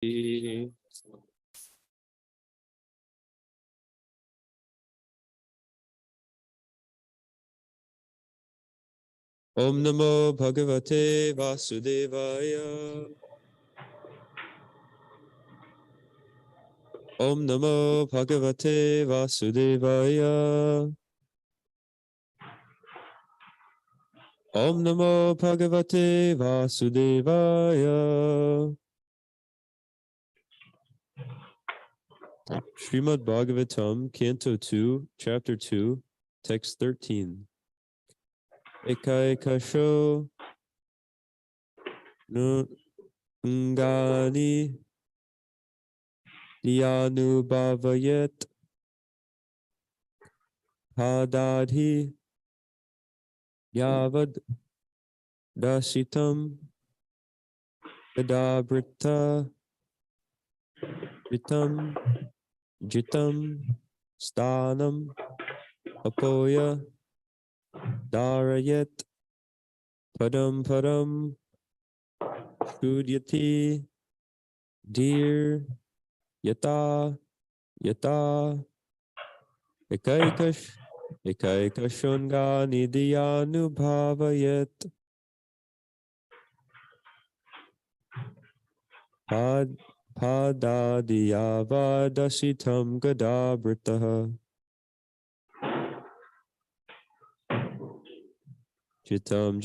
Om Namo Bhagavate Vasudevaya. Om Namo Bhagavate Vasudevaya. Om Namo Bhagavate Vasudevaya. Srimad Bhagavatam, Canto 2, Chapter 2, Text 13. Ekaikasho Ngani Dyanubhavayet Hadadhi Yavad Dasitam Gadabrita Jitam Stanam Apoya Darayet Padam Shudyati Dir Yata Ekaikashungani Dyanubhavayet Padadiyavadasitam Gadabritaha Jitam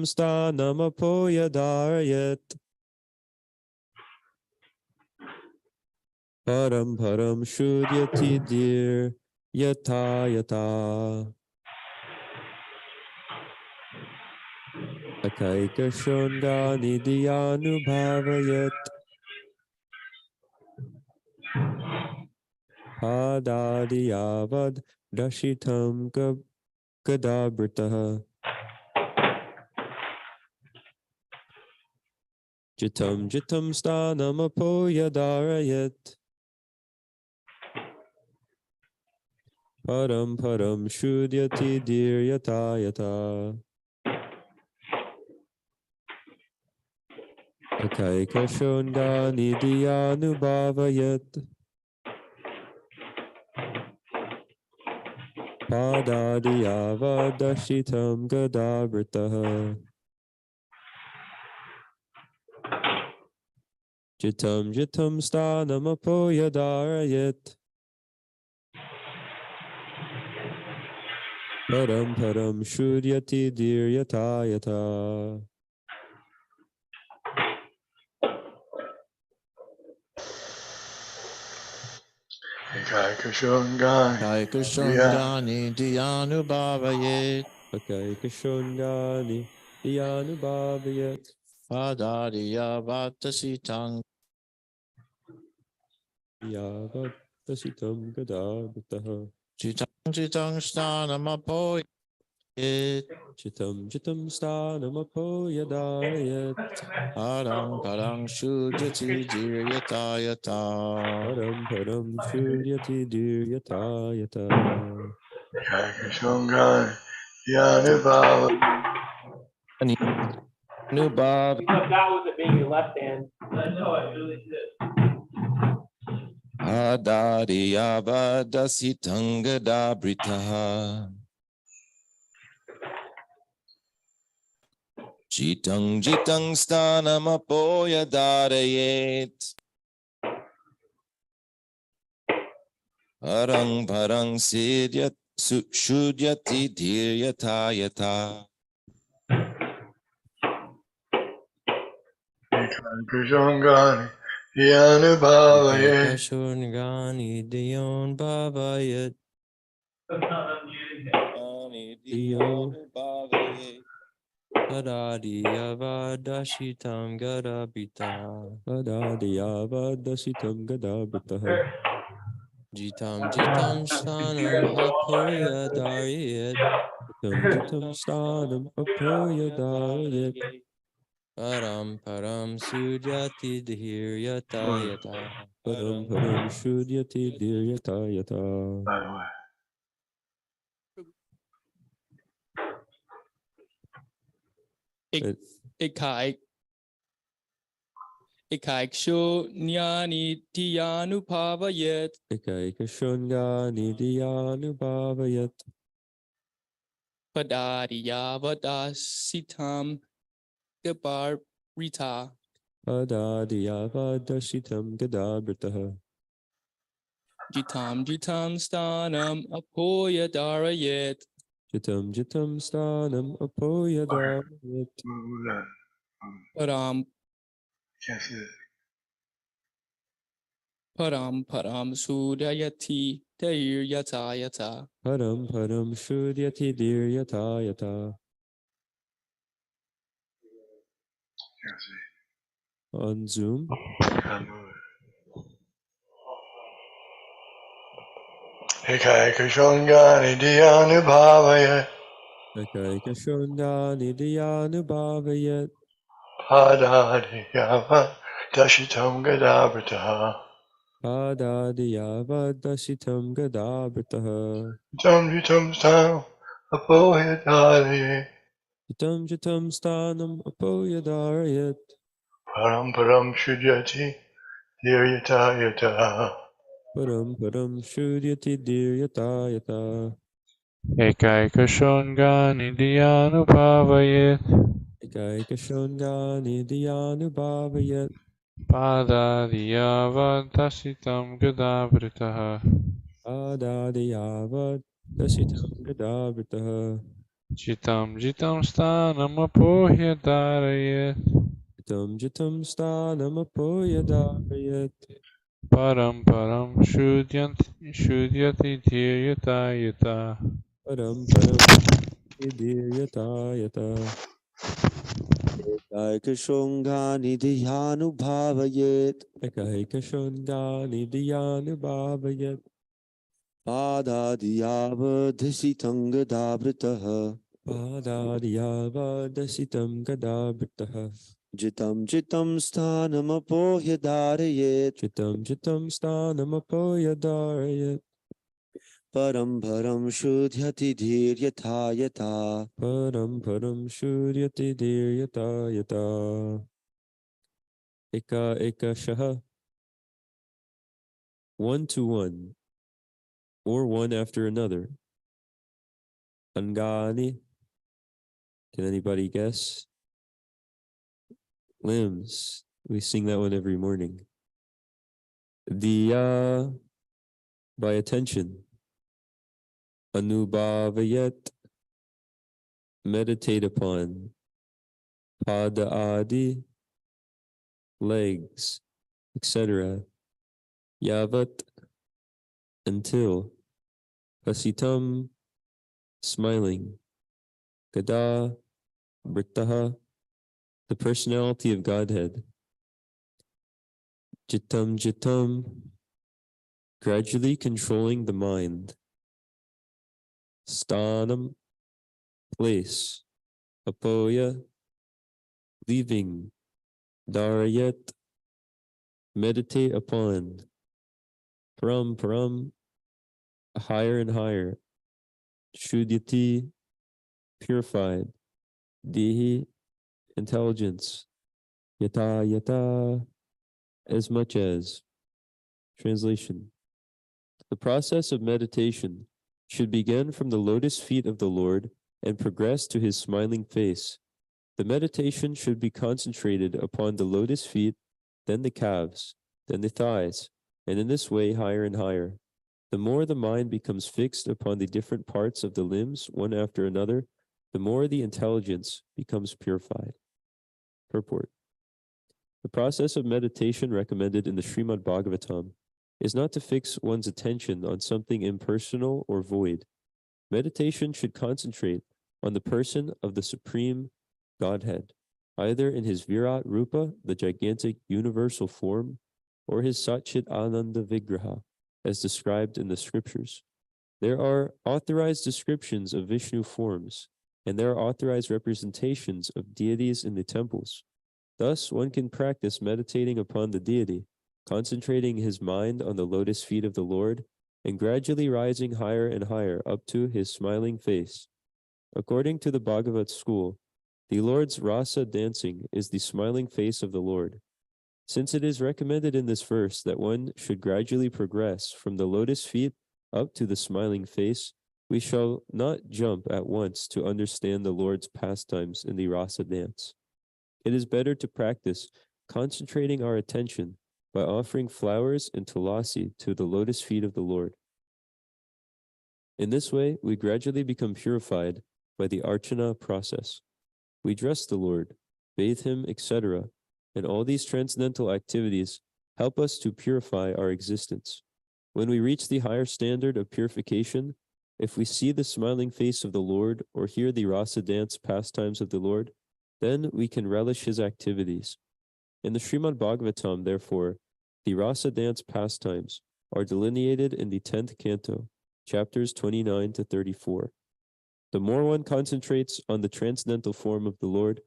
Stanam Apoya Darayet Param Shudyati Dir Yata Akaikashungani Dyanubhavayet Padadiyavad Dashitam Gadabritaha Jitam Stanam Apoya Darayet Param Shudyati Dir Yata Akaikashungani Dyanubhavayet Padadiyavadashitam Gadabritaha Jitam Stanam Apoya Darayet Param Shudyati Dir Yata Kaikashungani Dyanubhavayet Akaikashungani Dyanubhavayet Padadiyavadasitang Yavadasitam Gadabritaha Jitang Stanamapoyet Jitam Stanam Apoya Darayet Parang Shudyati Diryatayata Param Shudyati Dir Yata Kaikashungani Dyanubhavayet Nubhav You left out with it being your left hand. I know, I really did. Padadiyavadasitang Gadabritaha Jitang Stanamapoya Darayet Parang Sidyat Shudyati Diryatayata Kaikashungani Dyanubhavayet Akaikashungani Dyanubhavayet Padadiyavadashitam Gadabritaha Jitam Stanam Apoya Darayet Jitam Stanam Apoya Darayet Param Sudyati Dir Yata Param Shudyati Dir Yata By the way. Ikaksho Nyani Tiyanupavayet Ekaika Shungani Diyanubhavayat. Padadiyavadasitam Gabarita Adadiyavadashitam Gadabrataha. Jitam Stanam Apoyadarayet Jitam Jitam Stanam Apoyadayat. Move that. Param Can't see it. Param Sudayati Tair Yata Yata Param Param Shudyati Diryata Yata. Can't see. On Zoom. Can't move it. Ekaika Shungani Dhyanubhavaya Ekaika Shungani Diyanubhavayat. Padadiyava Dashitam Gadabrataha Adadiyavadashitam Gadabrataha. Tam Vitam Stam Apohidari Jitam Jitam Stanam Apoyadarayat. Param Param Shudyati Dhiryata Yata Param Param Shudyati Diryata Yata. Ekaika Shungani Dhyanupavayet Ekaika Shungani Diyanubhavayat. Padadiyavadasitam Gadabritaha Adadiyavadashitam Gadabrataha. Jitam Jitam Stanam Apohyadarayet Jitam Jitam Stanam Apoyadarayat. Param Param Shudyati Dhiryata Param Param Diryata Yata. Ekaika Shungani Dhyanubhavayet Ekaika Shungani Diyanubhavayat. Padadiyavadhisitam Gadabrataha Padadiyavadashitam Gadabrataha. Jitam Jitam Sthanam Apohyadarayet Jitam Jitam Stanam Apoyadarayat. Param Param Shudyati Dhiryata Yata Param Param Shudyati Diryata Yata. Eka Eka Shaha. 1 to 1, or one after another. Angani. Can anybody guess? Limbs. We sing that one every morning. Diya, by attention. Anubhavayat, meditate upon. Pada adi, legs, etc. Yavat, until. Pasitam, smiling. Gada, Brittaha, the personality of Godhead. Jitam Jitam, gradually controlling the mind. Stanam, place. Apoya, leaving. Darayat, meditate upon. Param, higher and higher. Shudyati, purified. Dihi, intelligence. Yata, as much as. Translation. The process of meditation should begin from the lotus feet of the Lord and progress to his smiling face. The meditation should be concentrated upon the lotus feet, then the calves, then the thighs, and in this way higher and higher. The more the mind becomes fixed upon the different parts of the limbs one after another, the more the intelligence becomes purified. Purport. The process of meditation recommended in the Srimad Bhagavatam is not to fix one's attention on something impersonal or void. Meditation should concentrate on the person of the Supreme Godhead, either in his Virat Rupa, the gigantic universal form, or his Satchit Ananda Vigraha, as described in the scriptures. There are authorized descriptions of Vishnu forms, and there are authorized representations of deities in the temples. Thus, one can practice meditating upon the deity, concentrating his mind on the lotus feet of the Lord, and gradually rising higher and higher up to his smiling face. According to the Bhagavat school, the Lord's rasa dancing is the smiling face of the Lord. Since it is recommended in this verse that one should gradually progress from the lotus feet up to the smiling face, we shall not jump at once to understand the Lord's pastimes in the rasa dance. It is better to practice concentrating our attention by offering flowers and tulasi to the lotus feet of the Lord. In this way, we gradually become purified by the archana process. We dress the Lord, bathe him, etc., and all these transcendental activities help us to purify our existence. When we reach the higher standard of purification, if we see the smiling face of the Lord or hear the rasa dance pastimes of the Lord, then we can relish his activities. In the Srimad Bhagavatam, therefore, the rasa dance pastimes are delineated in the 10th canto, chapters 29 to 34. The more one concentrates on the transcendental form of the Lord,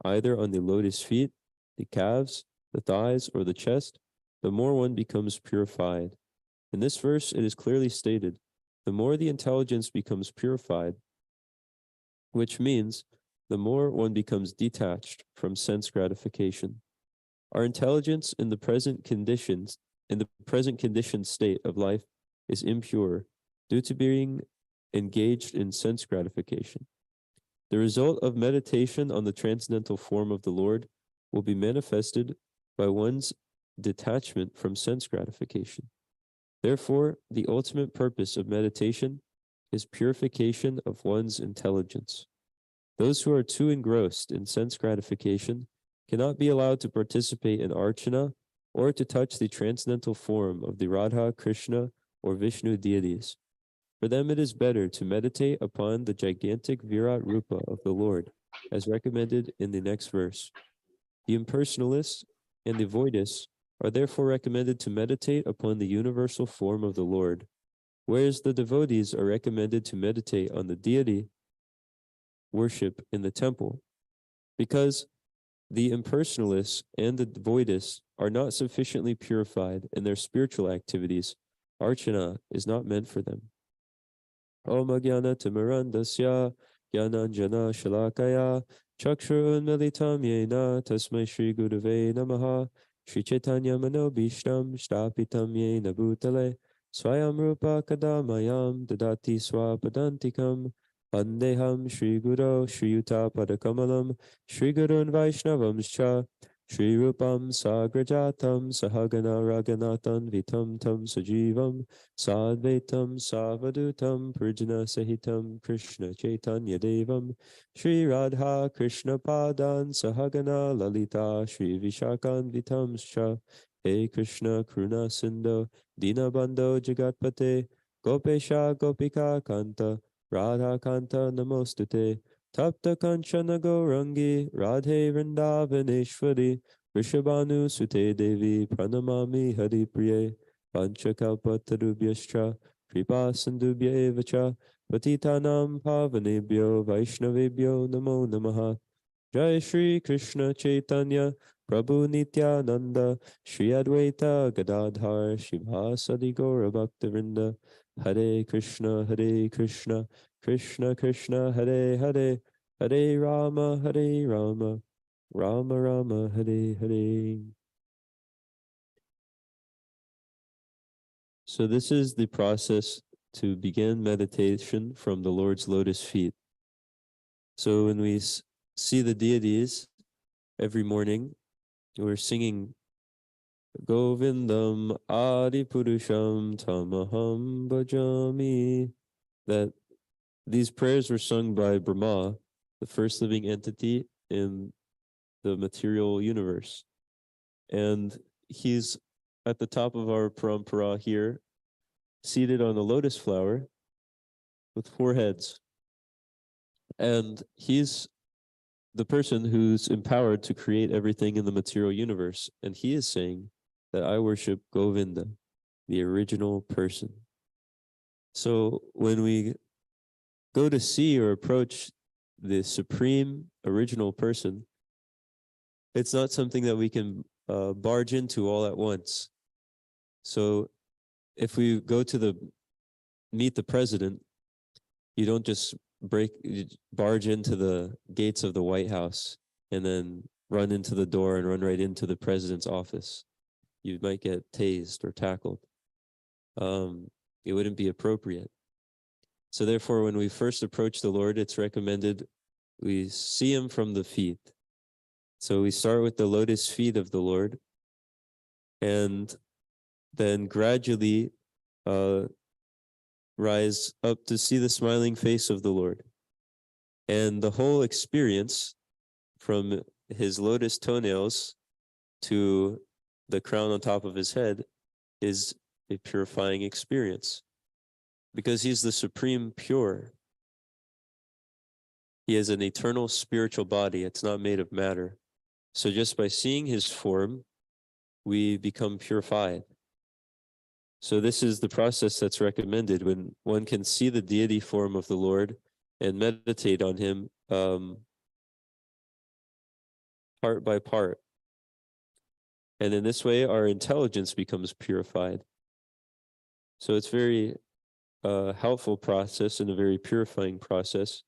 either on the lotus feet, the calves, the thighs, or the chest, the more one becomes purified. In this verse, it is clearly stated, the more the intelligence becomes purified, which means the more one becomes detached from sense gratification. Our intelligence in the present conditioned state of life is impure due to being engaged in sense gratification. The result of meditation on the transcendental form of the Lord will be manifested by one's detachment from sense gratification. Therefore, the ultimate purpose of meditation is purification of one's intelligence. Those who are too engrossed in sense gratification cannot be allowed to participate in archana or to touch the transcendental form of the Radha, Krishna, or Vishnu deities. For them it is better to meditate upon the gigantic Virat Rupa of the Lord, as recommended in the next verse. The impersonalists and the voidists are therefore recommended to meditate upon the universal form of the Lord, whereas the devotees are recommended to meditate on the deity worship in the temple, because the impersonalists and the voidists are not sufficiently purified in their spiritual activities. Archana is not meant for them. Om Agyana Timirandasya Gyananjana Shalakaya Chakshurun Militam Yena Tasmai Shri Gurave Namaha Shri Chaitanya Manobhishtam Shtapitam Yena Bhutale Swayam Rupa Kadamayam Dadati Swapadantikam Vandeham Shri Guru Shri Yuta Padakamalam Shri Gurun Vaishnavamscha Shri Rupam Sagrajatam Sahagana Raganatan Vitam Tam Sajivam Sadvaitam Savadutam Purjana Sahitam Krishna Chaitanya Devam Shri Radha Krishna Padan Sahagana Lalita Shri Vishakan Vitamscha He Krishna Kruna Sindhu Dinabandho Jagatpate Gopesha Gopika Kanta Radha Kanta Namostute Tapta Kanchana Gaurangi Radhe Vrindavaneshwari Rishabhanu Sute Devi Pranamami Hari Priye Panchakalpatarubhyascha Kripa Sindhubhya Evacha Patitanam Pavanebhyo Vaishnavebhyo Namo Namaha Jai Shri Krishna Chaitanya Prabhu Nityananda Shri Advaita Gadadhar Shivasadi Gaura Bhaktivinoda Hare Krishna Krishna Krishna Hare Hare Hare Rama Rama Rama Hare Hare. So this is the process to begin meditation from the Lord's lotus feet. So when we see the deities every morning, we're singing Govindam Adi Purusham Tamaham Bhajami. That these prayers were sung by Brahma, the first living entity in the material universe. And he's at the top of our parampara here, seated on a lotus flower with 4 heads. And he's the person who's empowered to create everything in the material universe. And he is saying that I worship Govinda, the original person. So when we go to see or approach the supreme original person, it's not something that we can barge into all at once. So if we go to meet the president, you don't just barge into the gates of the White House and then run into the door and run right into the president's office. You might get tased or tackled. It wouldn't be appropriate. So therefore, when we first approach the Lord, it's recommended we see him from the feet. So we start with the lotus feet of the Lord, and then gradually rise up to see the smiling face of the Lord. And the whole experience from his lotus toenails to the crown on top of his head is a purifying experience, because he's the supreme pure. He has an eternal spiritual body. It's not made of matter. So just by seeing his form, we become purified. So this is the process that's recommended when one can see the deity form of the Lord and meditate on him part by part. And in this way, our intelligence becomes purified. So it's very helpful process and a very purifying process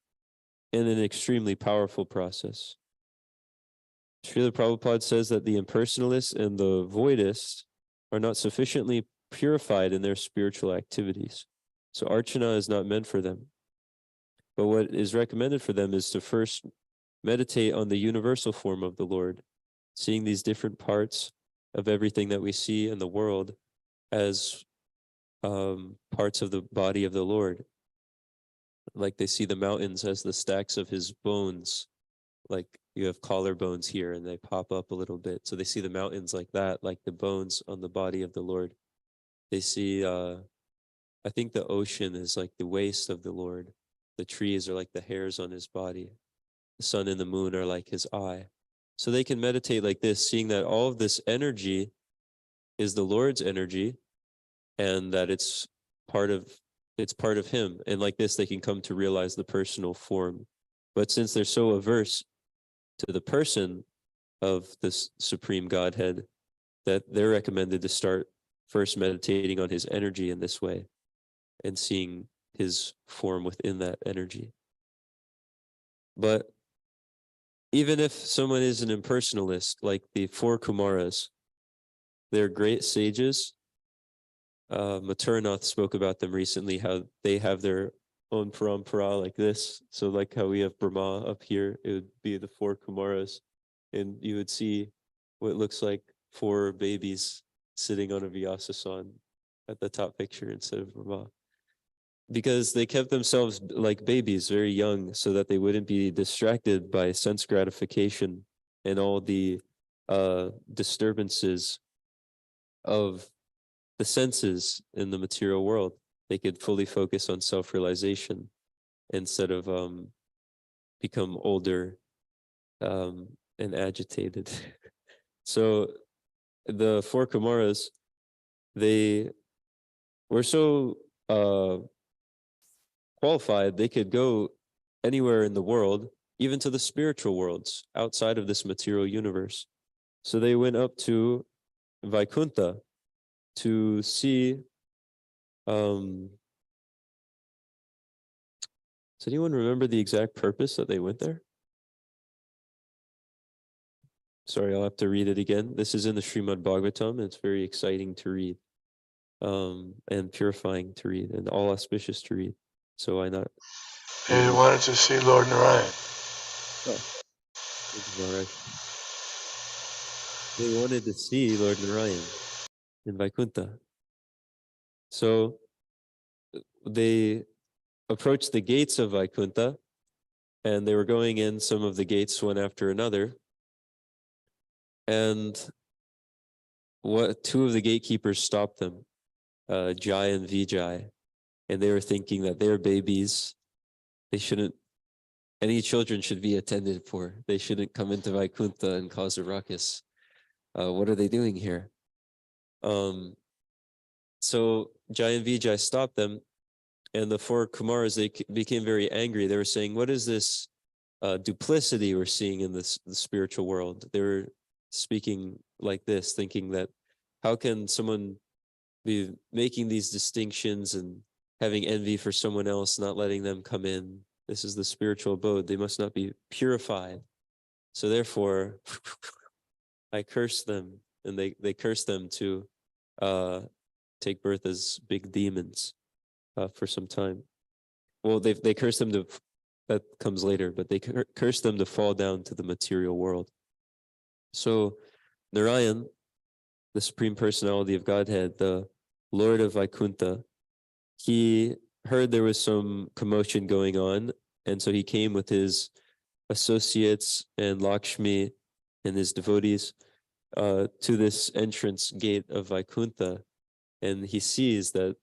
and an extremely powerful process. Srila Prabhupada says that the impersonalists and the voidists are not sufficiently purified in their spiritual activities. So Archana is not meant for them. But what is recommended for them is to first meditate on the universal form of the Lord, seeing these different parts of everything that we see in the world as parts of the body of the Lord. Like they see the mountains as the stacks of his bones. Like you have collarbones here and they pop up a little bit. So they see the mountains like that, like the bones on the body of the Lord. They see, I think the ocean is like the waist of the Lord. The trees are like the hairs on his body. The sun and the moon are like his eye. So they can meditate like this, seeing that all of this energy is the Lord's energy and that it's part of him. And like this, they can come to realize the personal form. But since they're so averse to the person of this supreme Godhead, that they're recommended to start first meditating on his energy in this way and seeing his form within that energy. But even if someone is an impersonalist, like the four Kumaras, they're great sages. Maturanath spoke about them recently, how they have their own parampara like this. So like how we have Brahma up here, it would be the four Kumaras. And you would see what looks like four babies sitting on a Vyasasan at the top picture instead of Brahma. Because they kept themselves like babies, very young, so that they wouldn't be distracted by sense gratification and all the disturbances of the senses in the material world. They could fully focus on self-realization instead of become older and agitated. So the four Kumaras, they were so qualified, they could go anywhere in the world, even to the spiritual worlds outside of this material universe. So they went up to Vaikuntha to see, does anyone remember the exact purpose that they went there? Sorry, I'll have to read it again. This is in the Srimad Bhagavatam, and it's very exciting to read, and purifying to read, and all auspicious to read. So why not? They wanted to see Lord Narayan. All right. They wanted to see Lord Narayan in Vaikuntha. So they approached the gates of Vaikuntha, and they were going in some of the gates one after another. And two of the gatekeepers stopped them, Jai and Vijay, and they were thinking that they're babies. They shouldn't, any children should be attended for. They shouldn't come into Vaikuntha and cause a ruckus. What are they doing here? So Jai and Vijay stopped them, and the four Kumaras, they became very angry. They were saying, what is this duplicity we're seeing in the spiritual world? They were speaking like this, thinking that how can someone be making these distinctions and having envy for someone else, not letting them come in? This is the spiritual abode. They must not be purified. So therefore, I curse them, and they curse them to take birth as big demons for some time. Well, they curse them to, that comes later, but they curse them to fall down to the material world. So Narayan, the Supreme Personality of Godhead, the Lord of Vaikuntha, he heard there was some commotion going on, and so he came with his associates and Lakshmi and his devotees to this entrance gate of Vaikuntha, and he sees that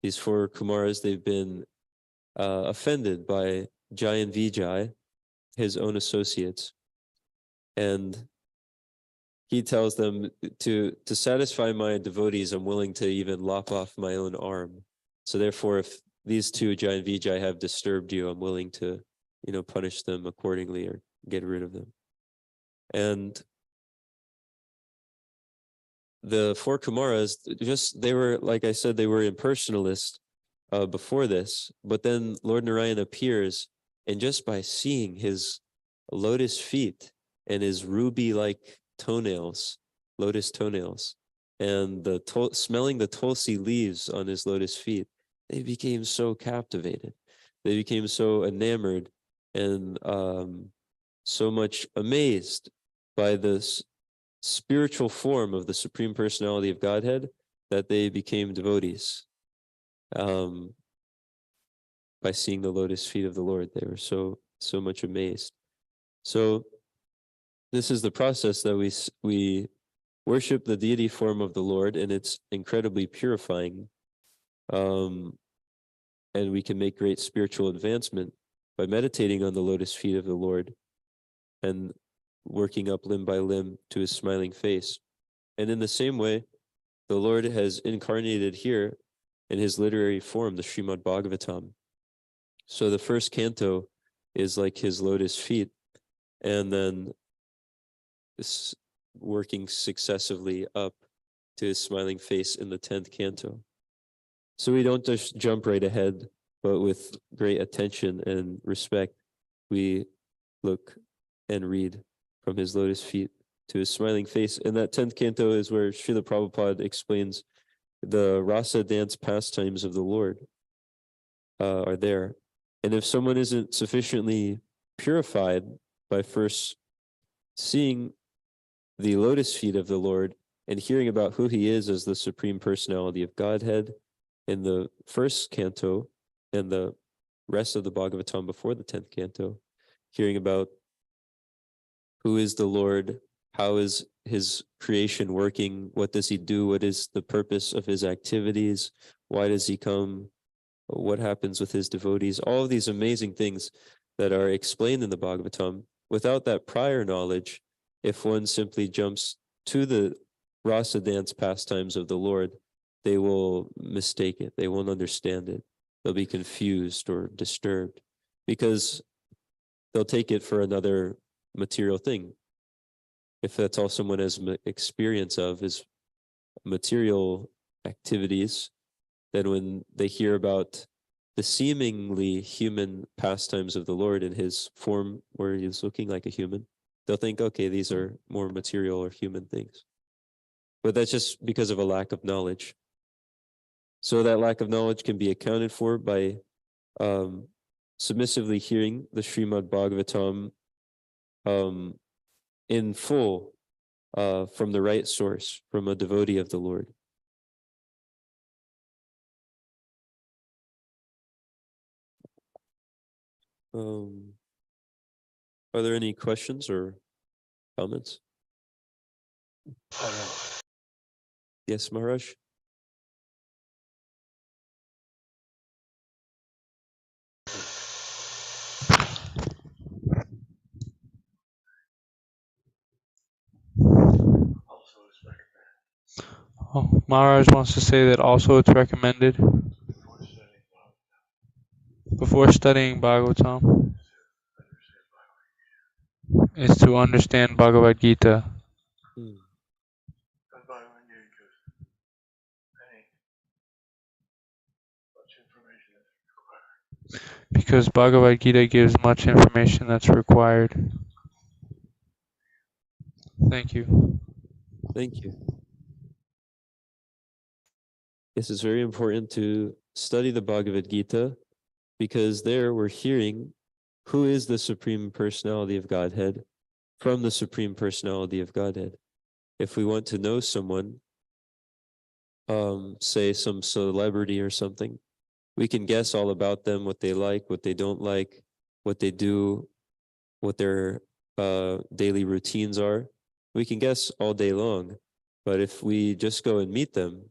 these four Kumaras, they've been offended by Jai and Vijay, his own associates, and he tells them to satisfy my devotees, I'm willing to even lop off my own arm. So therefore, if these two, Jai and Vijay, have disturbed you, I'm willing to, punish them accordingly or get rid of them. And the four Kumaras, they were, like I said, they were impersonalists before this, but then Lord Narayan appears, and just by seeing his lotus feet and his ruby-like toenails, lotus toenails, and smelling the tulsi leaves on his lotus feet, they became so captivated. They became so enamored and so much amazed by this spiritual form of the Supreme Personality of Godhead that they became devotees. By seeing the lotus feet of the Lord, they were so much amazed. So this is the process that we worship the deity form of the Lord, and it's incredibly purifying. And we can make great spiritual advancement by meditating on the lotus feet of the Lord and working up limb by limb to his smiling face. And in the same way, the Lord has incarnated here in his literary form, the Srimad Bhagavatam. So the first canto is like his lotus feet, and then this working successively up to his smiling face in the 10th canto. So we don't just jump right ahead, but with great attention and respect, we look and read from his lotus feet to his smiling face. And that 10th canto is where Srila Prabhupada explains the rasa dance pastimes of the Lord are there. And if someone isn't sufficiently purified by first seeing the lotus feet of the Lord and hearing about who he is as the Supreme Personality of Godhead in the first canto and the rest of the Bhagavatam before the 10th canto, hearing about who is the Lord, how is his creation working, what does he do, what is the purpose of his activities, why does he come, what happens with his devotees, all of these amazing things that are explained in the Bhagavatam. Without that prior knowledge, if one simply jumps to the rasa dance pastimes of the Lord, they will mistake it. They won't understand it. They'll be confused or disturbed because they'll take it for another material thing. If that's all someone has experience of is material activities, then when they hear about the seemingly human pastimes of the Lord in his form where he's looking like a human, they'll think, okay, these are more material or human things. But that's just because of a lack of knowledge. So that lack of knowledge can be accounted for by submissively hearing the Srimad Bhagavatam in full from the right source, from a devotee of the Lord. Are there any questions or comments? Yes, Maharaj? Oh, Maharaj wants to say that also it's recommended before studying Bhagavatam is to understand Bhagavad Gita. Because Bhagavad Gita gives much information that's required. Thank you. Thank you. Yes, it's very important to study the Bhagavad Gita because there we're hearing who is the Supreme Personality of Godhead from the Supreme Personality of Godhead. If we want to know someone, say some celebrity or something, we can guess all about them, what they like, what they don't like, what they do, what their daily routines are. We can guess all day long. But if we just go and meet them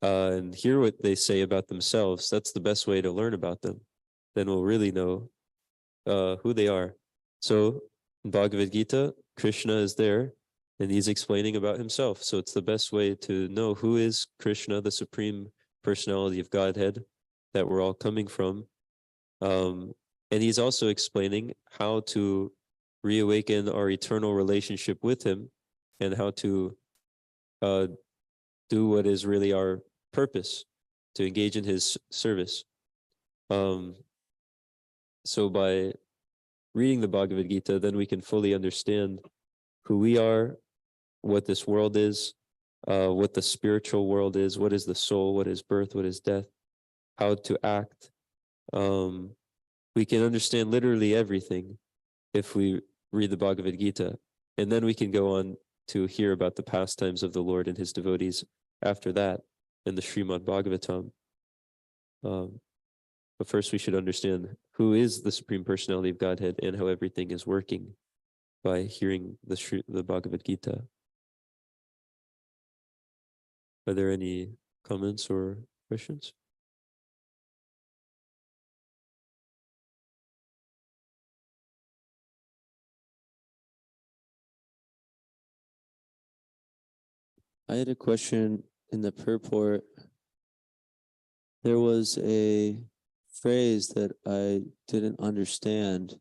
and hear what they say about themselves, that's the best way to learn about them. Then we'll really know who they are. So in Bhagavad Gita, Krishna is there and he's explaining about himself. So it's the best way to know who is Krishna, the Supreme Personality of Godhead that we're all coming from. And he's also explaining how to reawaken our eternal relationship with him and how to do what is really our purpose, to engage in his service. So by reading the Bhagavad Gita, then we can fully understand who we are, what this world is, what the spiritual world is, what is the soul, what is birth, what is death, how to act. We can understand literally everything if we read the Bhagavad Gita. And then we can go on to hear about the pastimes of the Lord and his devotees after that in the Srimad Bhagavatam. But first we should understand who is the Supreme Personality of Godhead and how everything is working by hearing the Bhagavad Gita. Are there any comments or questions? I had a question in the purport. There was a phrase that I didn't understand.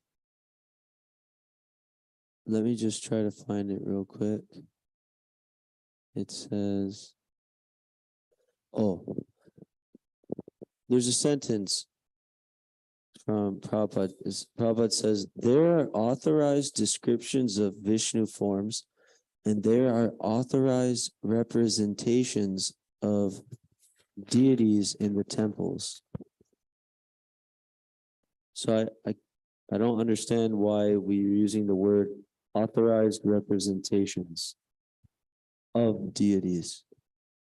Let me just try to find it real quick. It says, there's a sentence from Prabhupada. Prabhupada says, there are authorized descriptions of Vishnu forms, and there are authorized representations of deities in the temples. So I don't understand why we're using the word authorized representations of deities.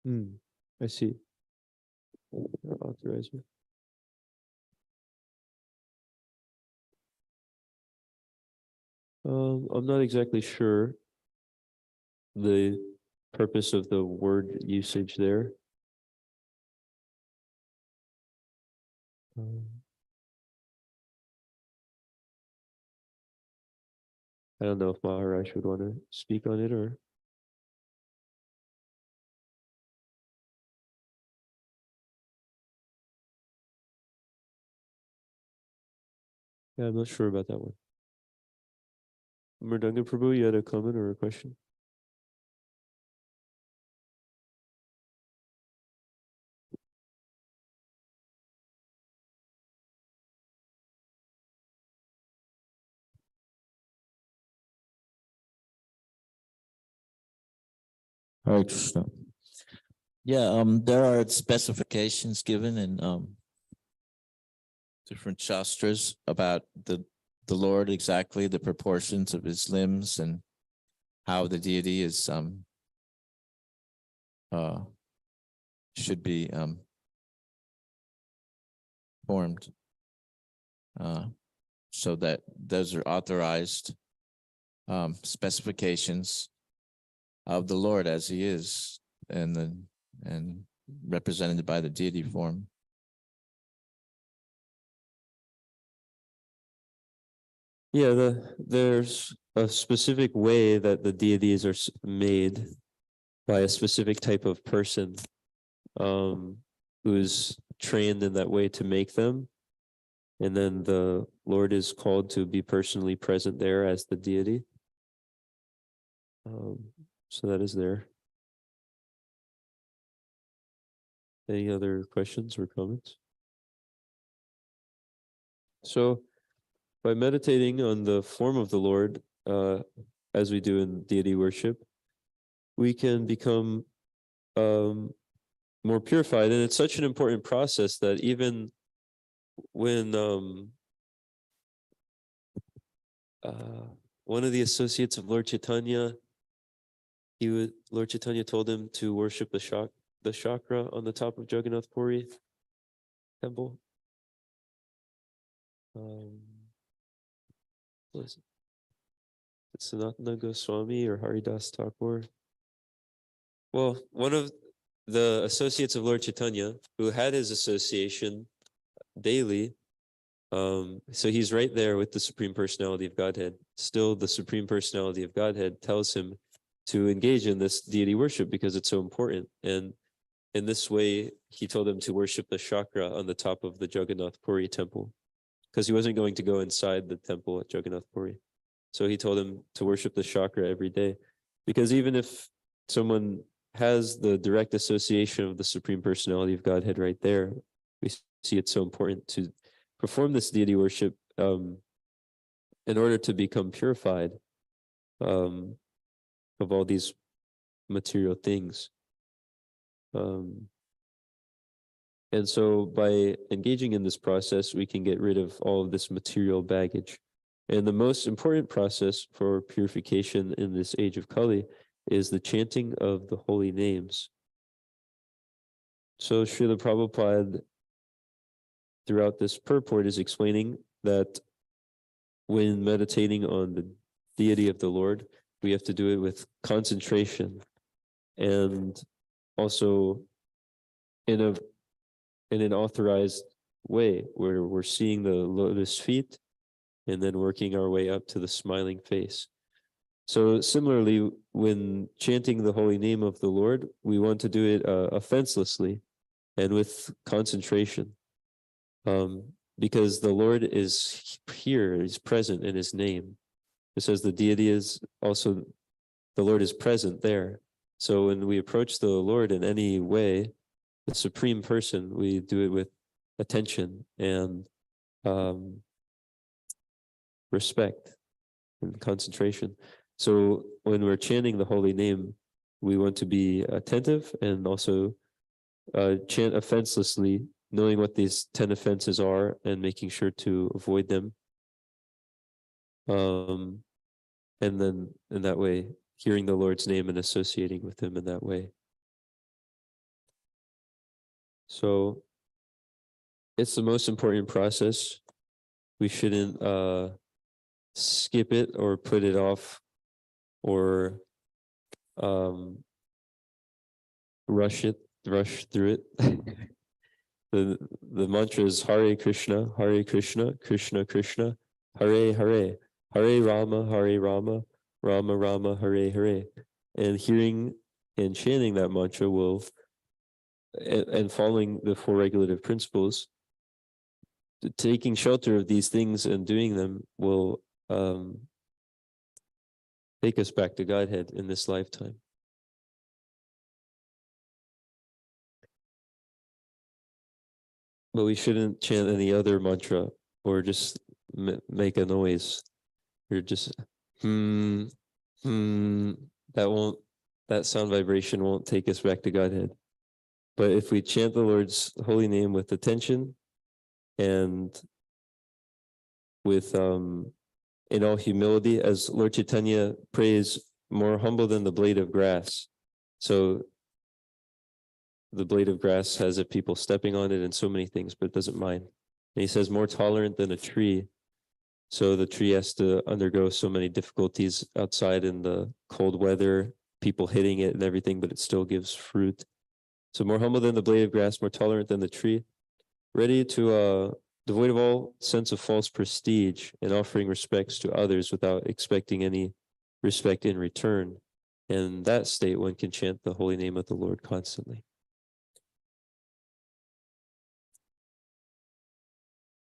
I see. Authorized. I'm not exactly sure the purpose of the word usage there. I don't know if Maharaj would want to speak on it or. Yeah, I'm not sure about that one. Mridanga Prabhu, you had a comment or a question? Hare Krishna. Yeah, there are specifications given in different shastras about the Lord, exactly the proportions of his limbs and how the deity is should be formed, so that those are authorized specifications of the Lord as he is, and represented by the deity form. Yeah, there's a specific way that the deities are made by a specific type of person who's trained in that way to make them. And then the Lord is called to be personally present there as the deity. So that is there. Any other questions or comments? So by meditating on the form of the Lord, as we do in deity worship, we can become more purified. And it's such an important process that even when one of the associates of Lord Chaitanya, Lord Chaitanya told him to worship the chakra on the top of Jagannath Puri temple. What is it? It's Sanatana Goswami or Haridas Thakur. Well, one of the associates of Lord Chaitanya, who had his association daily, so he's right there with the Supreme Personality of Godhead. Still, the Supreme Personality of Godhead tells him to engage in this deity worship because it's so important. And in this way, he told him to worship the chakra on the top of the Jagannath Puri temple, because he wasn't going to go inside the temple at Jagannath Puri. So he told him to worship the chakra every day, because even if someone has the direct association of the Supreme Personality of Godhead right there, we see it's so important to perform this deity worship in order to become purified of all these material things. And so by engaging in this process, we can get rid of all of this material baggage. And the most important process for purification in this age of Kali is the chanting of the holy names. So Srila Prabhupada, throughout this purport, is explaining that when meditating on the deity of the Lord, we have to do it with concentration and also in an authorized way, where we're seeing the lotus feet and then working our way up to the smiling face. So similarly, when chanting the holy name of the Lord, we want to do it offenselessly and with concentration, because the Lord is here, he's present in his name. It says the deity is also, the Lord is present there. So when we approach the Lord in any way, the Supreme Person, we do it with attention and respect and concentration. So when we're chanting the holy name, we want to be attentive and also chant offenselessly, knowing what these 10 offenses are and making sure to avoid them. And then in that way, hearing the Lord's name and associating with him in that way. So it's the most important process. We shouldn't skip it or put it off or rush through it. The mantra is Hare Krishna, Krishna Krishna, Hare Hare, Hare Rama, Rama Rama, Hare Hare. And hearing and chanting that mantra will, and following the 4 regulative principles, taking shelter of these things and doing them will take us back to Godhead in this lifetime. But we shouldn't chant any other mantra or just make a noise. You're just that sound vibration won't take us back to Godhead. But if we chant the Lord's holy name with attention and with in all humility, as Lord Chaitanya prays, more humble than the blade of grass. So the blade of grass has people stepping on it and so many things, but it doesn't mind. And he says more tolerant than a tree. So the tree has to undergo so many difficulties outside in the cold weather, people hitting it and everything, but it still gives fruit. So more humble than the blade of grass, more tolerant than the tree, ready to devoid of all sense of false prestige and offering respects to others without expecting any respect in return. In that state, one can chant the holy name of the Lord constantly.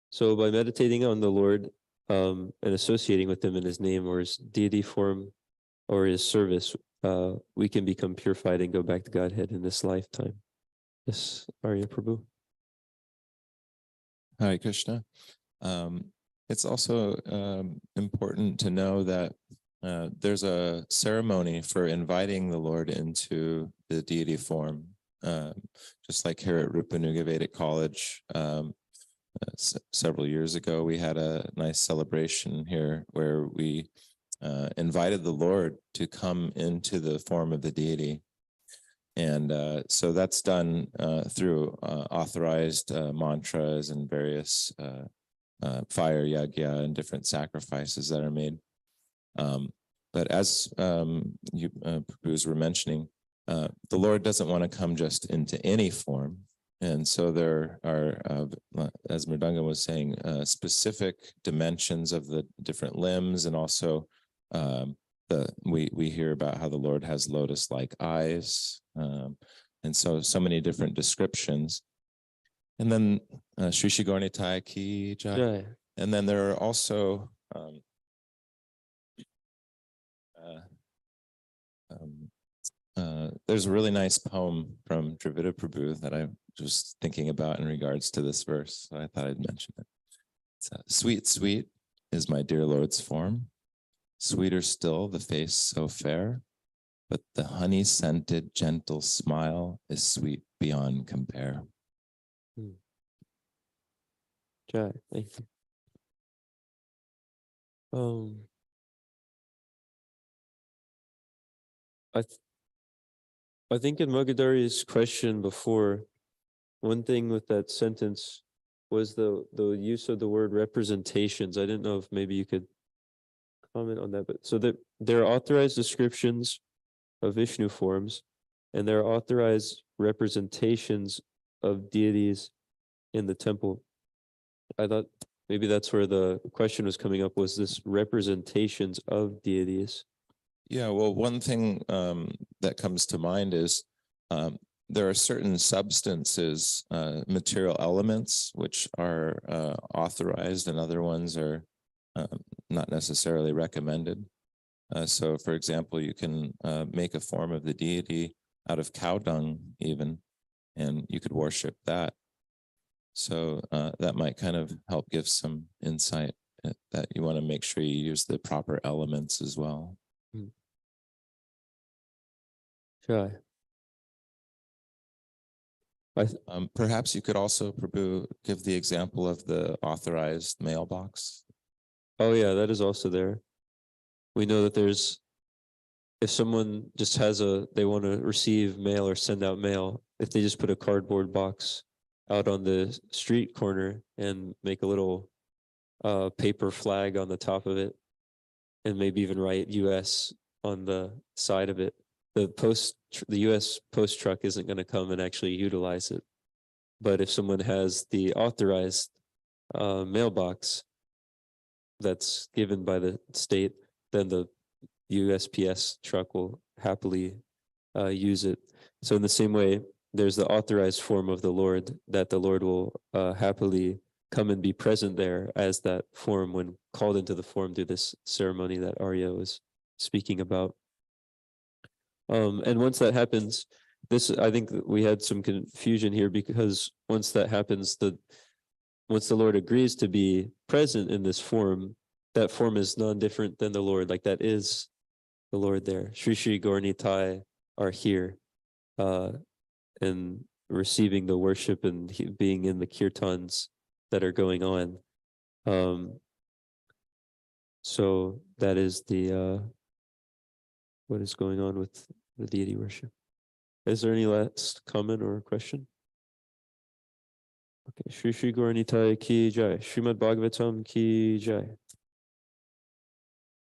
So by meditating on the Lord and associating with him in his name or his deity form or his service, we can become purified and go back to Godhead in this lifetime. Yes, Arya Prabhu. Hare Krishna. It's also important to know that there's a ceremony for inviting the Lord into the deity form, just like here at Rupanuga Vedic College. Several years ago, we had a nice celebration here where we invited the Lord to come into the form of the deity. And so that's done through authorized mantras and various fire yagya and different sacrifices that are made. But as you Prabhus were mentioning, the Lord doesn't want to come just into any form. And so there are, as Mridanga was saying, specific dimensions of the different limbs, and also we hear about how the Lord has lotus-like eyes, and so many different descriptions. And then Shri Shri Gaurnitai Ki Jai. Jai. And then there are also there's a really nice poem from Dravida Prabhu that I was thinking about in regards to this verse, so I thought I'd mention it. It's, sweet, sweet is my dear Lord's form, sweeter still the face so fair, but the honey-scented gentle smile is sweet beyond compare. Jai, thank you. I think in Magadari's question before, one thing with that sentence was the use of the word representations. I didn't know if maybe you could comment on that, but so that there are authorized descriptions of Vishnu forms, and there are authorized representations of deities in the temple. I thought maybe that's where the question was coming up, was this representations of deities. Yeah, well, one thing that comes to mind is there are certain substances, material elements, which are authorized, and other ones are not necessarily recommended. So, for example, you can make a form of the deity out of cow dung even, and you could worship that. So that might kind of help give some insight that you want to make sure you use the proper elements as well. Jai. Perhaps you could also, Prabhu, give the example of the authorized mailbox. Oh yeah, that is also there. We know that there's, if someone just has they want to receive mail or send out mail, if they just put a cardboard box out on the street corner and make a little paper flag on the top of it, and maybe even write US on the side of it, the US post truck isn't going to come and actually utilize it. But if someone has the authorized mailbox that's given by the state, then the USPS truck will happily use it. So in the same way, there's the authorized form of the Lord, that the Lord will happily come and be present there as that form when called into the form through this ceremony that Arya was speaking about. And once that happens, I think we had some confusion here, because once that happens, once the Lord agrees to be present in this form, that form is non-different than the Lord. Like, that is the Lord there. Shri Shri Gaurnitai are here and receiving the worship and being in the kirtans that are going on. So that is what is going on with the deity worship. Is there any last comment or question? Okay, Shri Shri Gaurnitai Ki Jai, Srimad Bhagavatam Ki Jai.